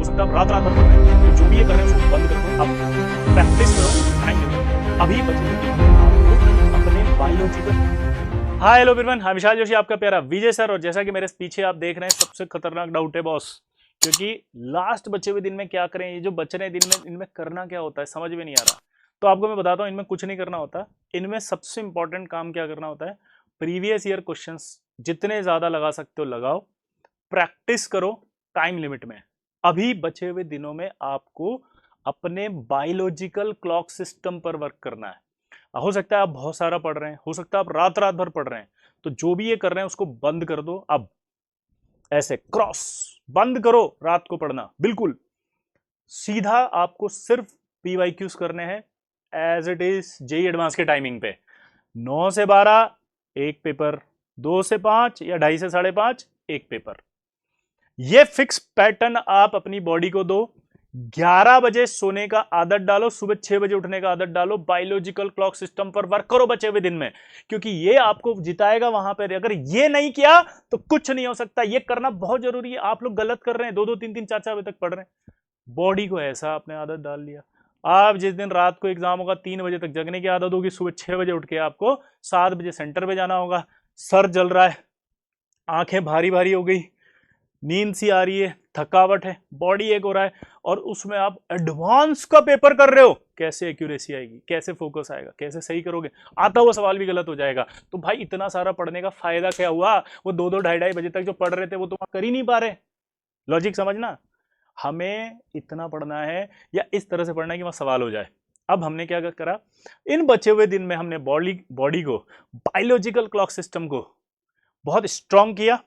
हो सकता है आप रात रात भर पढ़ रहे हैं, तो जो भी ये कर रहे हैं उसको बंद कर दो, अब प्रैक्टिस करो, टाइम लिमिट अभी बचे आपको अपने बायोलॉजिकल। हाय हेलो एवरीवन, हाँ विशाल जोशी आपका प्यारा विजय सर। और जैसा कि मेरे पीछे आप देख रहे हैं, सबसे खतरनाक डाउट है बॉस, क्योंकि लास्ट बचे हुए दिन में क्या करें, ये जो बच रहे दिन में इनमें करना क्या होता है समझ में नहीं आ रहा। तो आपको मैं बताता हूँ, इनमें कुछ नहीं करना होता। इनमें सबसे इंपॉर्टेंट काम क्या करना होता है, प्रीवियस ईयर क्वेश्चंस जितने ज्यादा लगा सकते हो लगाओ, प्रैक्टिस करो टाइम लिमिट में। अभी बचे हुए दिनों में आपको अपने बायोलॉजिकल क्लॉक सिस्टम पर वर्क करना है। हो सकता है आप बहुत सारा पढ़ रहे हैं, हो सकता है आप रात रात भर पढ़ रहे हैं, तो जो भी ये कर रहे हैं उसको बंद कर दो। अब ऐसे क्रॉस बंद करो, रात को पढ़ना बिल्कुल सीधा। आपको सिर्फ पीवाईक्यूज करने हैं as it is JEE advance के टाइमिंग पे। 9 से 12 एक पेपर, 2 से 5 या 2:30 से 5:30 एक पेपर। ये फिक्स पैटर्न आप अपनी बॉडी को दो। 11 बजे सोने का आदत डालो, सुबह 6 बजे उठने का आदत डालो, बायोलॉजिकल क्लॉक सिस्टम पर वर्क करो बचे हुए दिन में, क्योंकि ये आपको जिताएगा वहां पर। अगर ये नहीं किया तो कुछ नहीं हो सकता। ये करना बहुत जरूरी है। आप लोग गलत कर रहे हैं, 2-2 3-3 4-4 बजे तक पढ़ रहे हैं। बॉडी को ऐसा आपने आदत डाल लिया, आप जिस दिन रात को एग्जाम होगा 3 बजे तक जगने की आदत होगी, सुबह 6 बजे उठ के आपको 7 बजे सेंटर पे जाना होगा। सर जल रहा है, आंखें भारी भारी हो गई, नींद सी आ रही है, थकावट है, बॉडी एक हो रहा है, और उसमें आप एडवांस का पेपर कर रहे हो। कैसे एक्यूरेसी आएगी, कैसे फोकस आएगा, कैसे सही करोगे? आता हुआ सवाल भी गलत हो जाएगा। तो भाई इतना सारा पढ़ने का फायदा क्या हुआ? वो 2-2 2:30 बजे तक जो पढ़ रहे थे वो तो कर ही नहीं पा रहे। लॉजिक समझना, हमें इतना पढ़ना है या इस तरह से पढ़ना है कि वहां सवाल हो जाए। अब हमने क्या करा, इन बचे हुए दिन में हमने बॉडी को, बायोलॉजिकल क्लॉक सिस्टम को बहुत स्ट्रांग किया।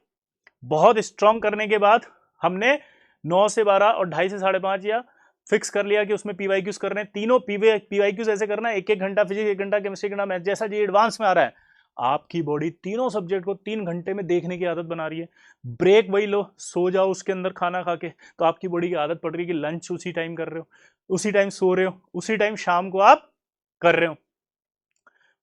बहुत स्ट्रांग करने के बाद हमने 9 से 12 और 2:30 से 5:30 या फिक्स कर लिया कि उसमें पीवाईक्यूज करने हैं। तीनों पीवाईक्यूज ऐसे करना है, 1-1 घंटा फिजिक्स, 1 घंटा केमिस्ट्री, 1 घंटा मैथ। जैसा जी एडवांस में आ रहा है, आपकी बॉडी तीनों सब्जेक्ट को 3 घंटे में देखने की आदत बना रही है। ब्रेक वही लो, सो जाओ उसके अंदर खाना खा के, तो आपकी बॉडी की आदत पड़ रही है कि लंच उसी टाइम कर रहे हो, उसी टाइम सो रहे हो, उसी टाइम शाम को आप कर रहे हो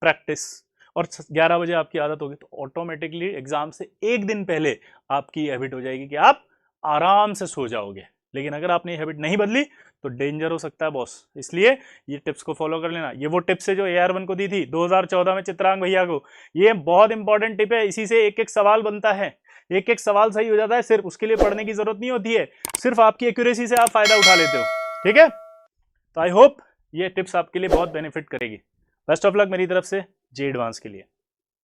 प्रैक्टिस, और 11 बजे आपकी आदत होगी, तो ऑटोमेटिकली एग्जाम से एक दिन पहले आपकी हैबिट हो जाएगी कि आप आराम से सो जाओगे। लेकिन अगर आपने हैबिट नहीं बदली तो डेंजर हो सकता है बॉस। इसलिए ये टिप्स को फॉलो कर लेना। ये वो टिप्स है जो AR1 को दी थी 2014 में चित्रांग भैया को। ये बहुत इंपॉर्टेंट टिप है, इसी से एक एक सवाल बनता है, एक एक सवाल सही हो जाता है। सिर्फ उसके लिए पढ़ने की जरूरत नहीं होती है, सिर्फ आपकी एक्यूरेसी से आप फायदा उठा लेते हो। ठीक है, तो आई होप ये टिप्स आपके लिए बहुत बेनिफिट करेगी। बेस्ट ऑफ लक मेरी तरफ से जेई एडवांस के लिए।